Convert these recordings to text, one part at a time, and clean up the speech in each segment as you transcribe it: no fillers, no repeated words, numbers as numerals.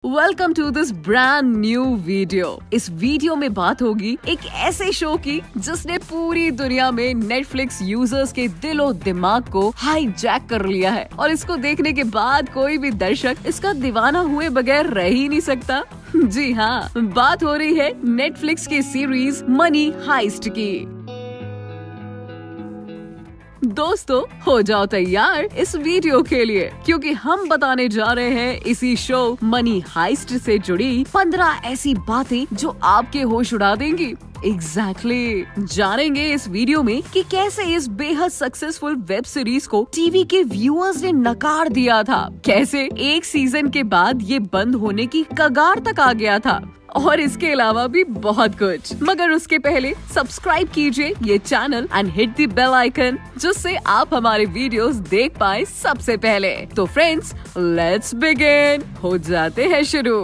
Welcome to this brand new video. इस video में बात होगी एक ऐसे शो की जिसने पूरी दुनिया में नेटफ्लिक्स यूजर्स के दिलो दिमाग को हाईजैक कर लिया है और इसको देखने के बाद कोई भी दर्शक इसका दीवाना हुए बगैर रह ही नहीं सकता। जी हाँ, बात हो रही है नेटफ्लिक्स की सीरीज मनी हाइस्ट की। दोस्तों हो जाओ तैयार इस वीडियो के लिए, क्योंकि हम बताने जा रहे हैं इसी शो मनी हाइस्ट से जुड़ी 15 ऐसी बातें जो आपके होश उड़ा देंगी। एग्जैक्टली जानेंगे इस वीडियो में कि कैसे इस बेहद सक्सेसफुल वेब सीरीज को टीवी के व्यूअर्स ने नकार दिया था, कैसे एक सीजन के बाद ये बंद होने की कगार तक आ गया था, और इसके अलावा भी बहुत कुछ। मगर उसके पहले सब्सक्राइब कीजिए ये channel and hit the bell icon, जिससे आप हमारे वीडियोस देख पाए सबसे पहले। तो फ्रेंड्स लेट्स बिगिन, हो जाते हैं शुरू।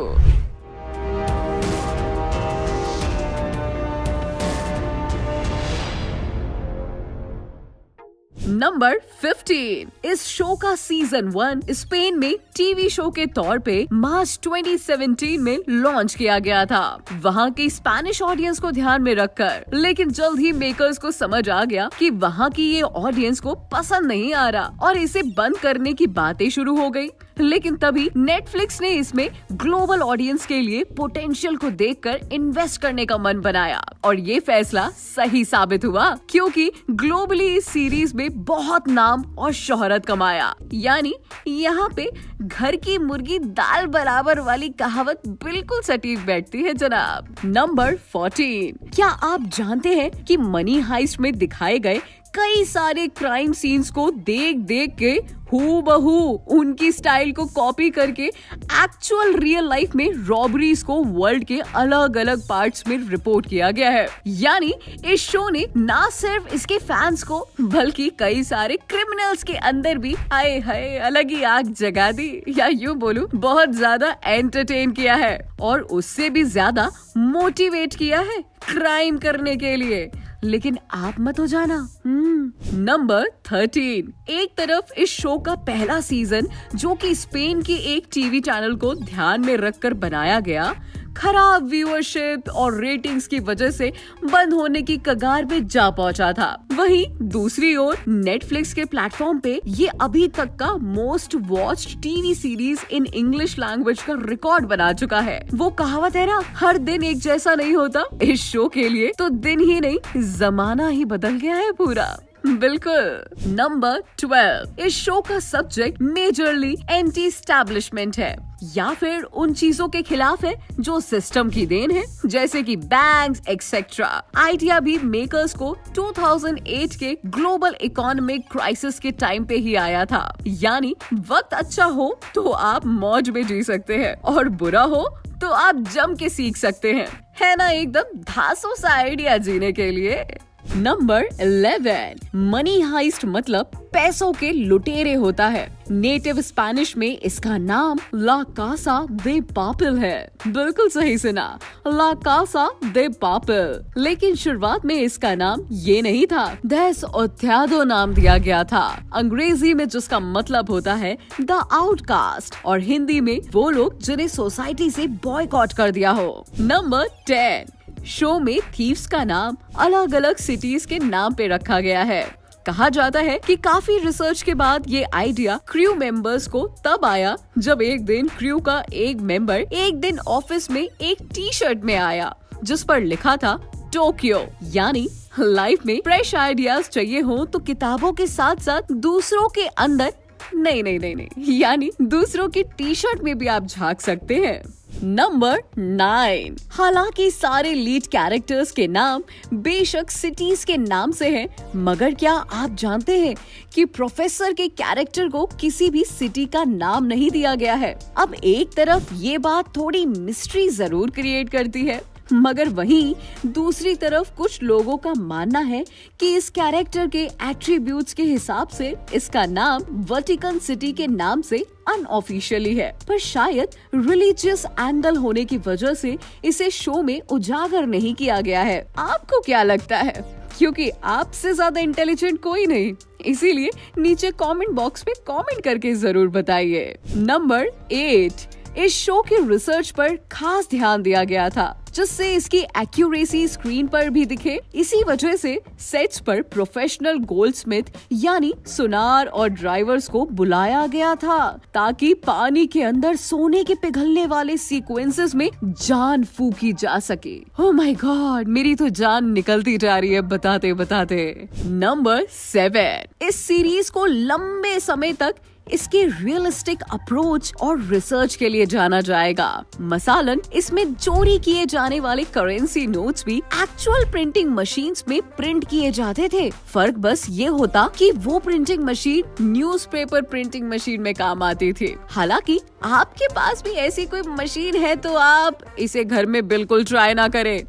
नंबर 15। इस शो का सीजन 1 स्पेन में टीवी शो के तौर पे मार्च 2017 में लॉन्च किया गया था, वहाँ की स्पेनिश ऑडियंस को ध्यान में रखकर। लेकिन जल्द ही मेकर्स को समझ आ गया कि वहाँ की ये ऑडियंस को पसंद नहीं आ रहा और इसे बंद करने की बातें शुरू हो गई। लेकिन तभी नेटफ्लिक्स ने इसमें ग्लोबल ऑडियंस के लिए पोटेंशियल को देखकर इन्वेस्ट करने का मन बनाया, और ये फैसला सही साबित हुआ, क्योंकि ग्लोबली इस सीरीज में बहुत नाम और शोहरत कमाया। यानी यहाँ पे घर की मुर्गी दाल बराबर वाली कहावत बिल्कुल सटीक बैठती है जनाब। नंबर 14। क्या आप जानते हैं कि मनी हाइस्ट में दिखाए गए कई सारे क्राइम सीन्स को देख देख के हूबहू उनकी स्टाइल को कॉपी करके एक्चुअल रियल लाइफ में रॉबरीज को वर्ल्ड के अलग अलग पार्ट्स में रिपोर्ट किया गया है। यानी इस शो ने ना सिर्फ इसके फैंस को बल्कि कई सारे क्रिमिनल्स के अंदर भी आए हाय अलग ही आग जगा दी, या यूं बोलूं बहुत ज्यादा एंटरटेन किया है और उससे भी ज्यादा मोटिवेट किया है क्राइम करने के लिए। लेकिन आप मत हो जाना। नंबर 13। एक तरफ इस शो का पहला सीजन, जो कि स्पेन के एक टीवी चैनल को ध्यान में रखकर बनाया गया, खराब व्यूअरशिप और रेटिंग्स की वजह से बंद होने की कगार पे जा पहुंचा था। वहीं दूसरी ओर नेटफ्लिक्स के प्लेटफॉर्म पे ये अभी तक का most watched TV series in English language का रिकॉर्ड बना चुका है। वो कहावत है ना, हर दिन एक जैसा नहीं होता। इस शो के लिए तो दिन ही नहीं जमाना ही बदल गया है पूरा। बिल्कुल। नंबर 12। इस शो का सब्जेक्ट मेजरली एंटी एस्टैब्लिशमेंट है, या फिर उन चीजों के खिलाफ है जो सिस्टम की देन है, जैसे कि बैंक्स एक्सेट्रा। आइडिया भी मेकर्स को 2008 के ग्लोबल इकोनॉमिक क्राइसिस के टाइम पे ही आया था। यानी वक्त अच्छा हो तो आप मौज में जी सकते हैं और बुरा हो तो आप जम के सीख सकते हैं। है ना एकदम धांसू सा आइडिया जीने के लिए। नंबर 11। मनी हाइस्ट मतलब पैसों के लुटेरे होता है। नेटिव स्पेनिश में इसका नाम ला कासा दे पापिल है। बिल्कुल सही सुना, ला कासा दे पापिल। लेकिन शुरुआत में इसका नाम ये नहीं था, देस ओथ्यादो नाम दिया गया था, अंग्रेजी में जिसका मतलब होता है द आउटकास्ट, और हिंदी में वो लोग जिन्हें सोसाइटी से बॉयकॉट कर दिया हो। नंबर 10। शो में थीव्स का नाम अलग अलग सिटीज के नाम पे रखा गया है। कहा जाता है कि काफी रिसर्च के बाद ये आइडिया क्रू मेंबर्स को तब आया जब एक दिन क्रू का एक मेंबर एक दिन ऑफिस में एक टी शर्ट में आया जिस पर लिखा था टोक्यो। यानी लाइफ में फ्रेश आइडियाज चाहिए हो तो किताबों के साथ साथ दूसरों के अंदर नहीं, यानी दूसरों की टी शर्ट में भी आप झांक सकते हैं। नंबर 9। हालांकि सारे लीड कैरेक्टर्स के नाम बेशक सिटीज के नाम से हैं, मगर क्या आप जानते हैं कि प्रोफेसर के कैरेक्टर को किसी भी सिटी का नाम नहीं दिया गया है। अब एक तरफ ये बात थोड़ी मिस्ट्री जरूर क्रिएट करती है, मगर वहीं दूसरी तरफ कुछ लोगों का मानना है कि इस कैरेक्टर के एट्रीब्यूट्स के हिसाब से इसका नाम वेटिकन सिटी के नाम से अनऑफिशियली है, पर शायद रिलीजियस एंगल होने की वजह से इसे शो में उजागर नहीं किया गया है। आपको क्या लगता है? क्योंकि आपसे ज्यादा इंटेलिजेंट कोई नहीं, इसीलिए नीचे कमेंट बॉक्स में कमेंट करके जरूर बताइए। नंबर 8। इस शो के रिसर्च पर खास ध्यान दिया गया था, जिससे इसकी एक्यूरेसी स्क्रीन पर भी दिखे। इसी वजह से सेट्स पर प्रोफेशनल गोल्डस्मिथ यानी सुनार और ड्राइवर्स को बुलाया गया था, ताकि पानी के अंदर सोने के पिघलने वाले सीक्वेंसेस में जान फूकी जा सके। ओह माय गॉड, मेरी तो जान निकलती जा रही है बताते बताते। नंबर 7, इस सीरीज को लंबे समय तक इसके रियलिस्टिक अप्रोच और रिसर्च के लिए जाना जाएगा। मसालन इसमें चोरी किए जाने वाले करेंसी नोट्स भी एक्चुअल प्रिंटिंग मशीन्स में प्रिंट किए जाते थे। फर्क बस ये होता कि वो printing machine newspaper printing machine में काम आती थी। हालांकि आपके पास भी ऐसी कोई मशीन है तो आप इसे घर में बिल्कुल ट्राई ना करें,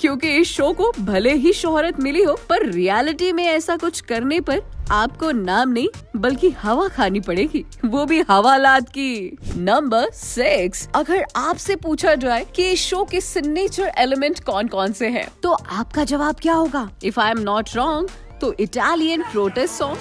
क्योंकि इस शो को भले ही शोहरत मिली हो, पर रियलिटी में ऐसा कुछ करने पर आपको नाम नहीं बल्कि हवा खानी पड़ेगी, वो भी हवालात की। नंबर 6, अगर आपसे पूछा जाए कि इस शो के सिग्नेचर एलिमेंट कौन कौन से हैं, तो आपका जवाब क्या होगा? If I am not wrong तो इटालियन प्रोटेस्ट सॉन्ग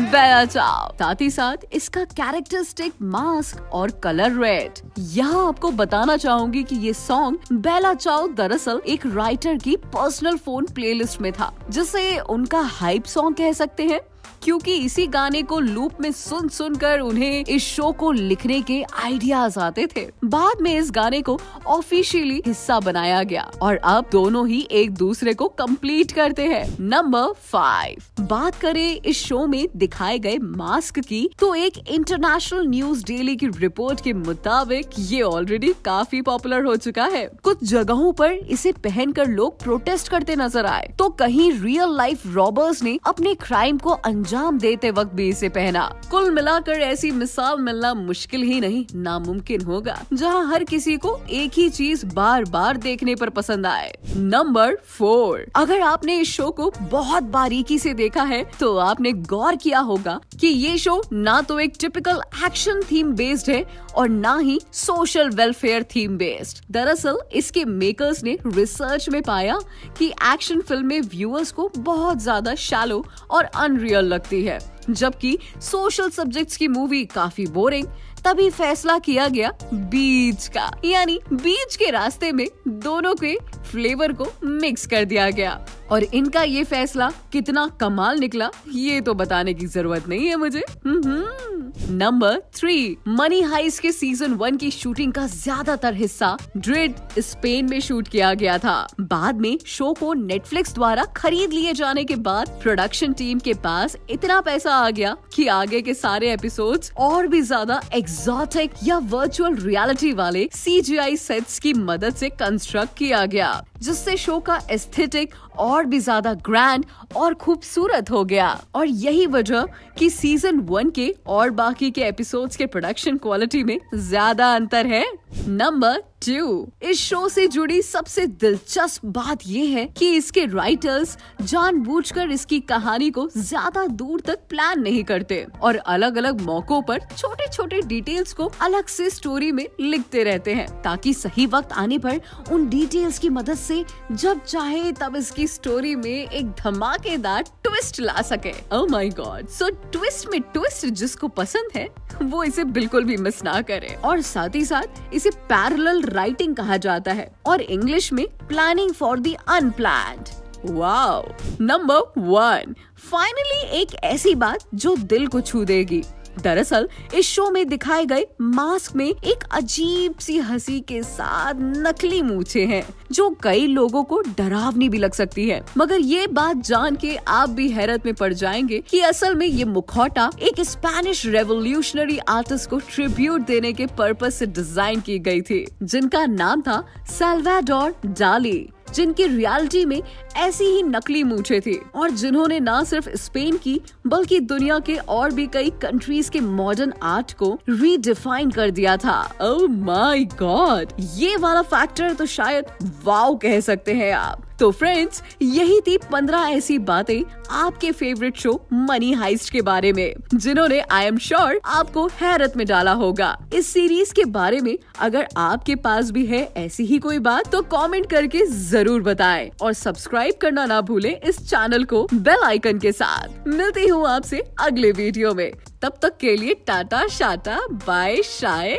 बेला चाओ, साथ ही साथ इसका कैरेक्टरिस्टिक मास्क और कलर रेड। यहाँ आपको बताना चाहूंगी कि ये सॉन्ग बेला चाओ दरअसल एक राइटर की पर्सनल फोन प्लेलिस्ट में था, जिसे उनका हाइप सॉन्ग कह सकते हैं, क्योंकि इसी गाने को लूप में सुन सुनकर उन्हें इस शो को लिखने के आइडियाज आते थे। बाद में इस गाने को ऑफिशियली हिस्सा बनाया गया और अब दोनों ही एक दूसरे को कंप्लीट करते हैं। नंबर 5, बात करें इस शो में दिखाए गए मास्क की, तो एक इंटरनेशनल न्यूज डेली की रिपोर्ट के मुताबिक ये ऑलरेडी काफी पॉपुलर हो चुका है। कुछ जगहों पर इसे पहनकर लोग प्रोटेस्ट करते नजर आए, तो कहीं रियल लाइफ रॉबर्स ने अपने क्राइम को अंजाम देते वक्त भी इसे पहना। कुल मिलाकर ऐसी मिसाल मिलना मुश्किल ही नहीं नामुमकिन होगा, जहां हर किसी को एक ही चीज बार बार देखने पर पसंद आए। नंबर 4, अगर आपने इस शो को बहुत बारीकी से देखा है तो आपने गौर किया होगा कि ये शो ना तो एक टिपिकल एक्शन थीम बेस्ड है और ना ही सोशल वेलफेयर थीम बेस्ड। दरअसल इसके मेकर्स ने रिसर्च में पाया कि एक्शन फिल्म में व्यूअर्स को बहुत ज्यादा शैलो और अनरियल लगती है, जबकि सोशल सब्जेक्ट्स की मूवी काफी बोरिंग। तभी फैसला किया गया बीच का, यानी बीच के रास्ते में दोनों के फ्लेवर को मिक्स कर दिया गया। और इनका ये फैसला कितना कमाल निकला ये तो बताने की जरूरत नहीं है मुझे। नंबर 3, मनी हाइस्ट के सीजन 1 की शूटिंग का ज्यादातर हिस्सा ड्रिड स्पेन में शूट किया गया था। बाद में शो को नेटफ्लिक्स द्वारा खरीद लिए जाने के बाद प्रोडक्शन टीम के पास इतना पैसा आ गया कि आगे के सारे एपिसोड्स और भी ज्यादा एक्सोटिक या वर्चुअल रियलिटी वाले CGI सेट्स की मदद से कंस्ट्रक्ट किया गया, जिससे शो का एस्थेटिक और भी ज्यादा ग्रैंड और खूबसूरत हो गया। और यही वजह कि सीजन 1 के और बाकी के एपिसोड्स के प्रोडक्शन क्वालिटी में ज्यादा अंतर है। नंबर 2, इस शो से जुड़ी सबसे दिलचस्प बात ये है कि इसके राइटर्स जानबूझकर इसकी कहानी को ज्यादा दूर तक प्लान नहीं करते और अलग अलग मौकों पर छोटे छोटे डिटेल्स को अलग से स्टोरी में लिखते रहते हैं, ताकि सही वक्त आने पर उन डिटेल्स की मदद से जब चाहे तब इसकी स्टोरी में एक धमाकेदार ट्विस्ट ला सके। Oh my God, so twist में ट्विस्ट जिसको पसंद है वो इसे बिल्कुल भी मिस ना करे। और साथ ही साथ इसे पैरेलल राइटिंग कहा जाता है और इंग्लिश में planning for the unplanned. Wow. Number 1, finally एक ऐसी बात जो दिल को छू देगी। दरअसल इस शो में दिखाए गए मास्क में एक अजीब सी हंसी के साथ नकली मूंछें हैं, जो कई लोगों को डरावनी भी लग सकती है। मगर ये बात जान के आप भी हैरत में पड़ जाएंगे कि असल में ये मुखौटा एक स्पेनिश रेवोल्यूशनरी आर्टिस्ट को ट्रिब्यूट देने के पर्पज से डिजाइन की गई थी, जिनका नाम था साल्वाडोर डाली, जिनकी रियलिटी में ऐसी ही नकली मूंछें थी और जिन्होंने न सिर्फ स्पेन की बल्कि दुनिया के और भी कई कंट्रीज के मॉडर्न आर्ट को रीडिफाइन कर दिया था। ओह माय गॉड, ये वाला फैक्टर तो शायद वाव कह सकते हैं आप। तो फ्रेंड्स, यही थी 15 ऐसी बातें आपके फेवरेट शो मनी हाइस्ट के बारे में, जिन्होंने आई एम श्योर आपको हैरत में डाला होगा। इस सीरीज के बारे में अगर आपके पास भी है ऐसी ही कोई बात तो कमेंट करके जरूर बताएं और सब्सक्राइब करना ना भूलें इस चैनल को बेल आइकन के साथ। मिलती हूँ आपसे अगले वीडियो में, तब तक के लिए टाटा शाटा बाय शाय।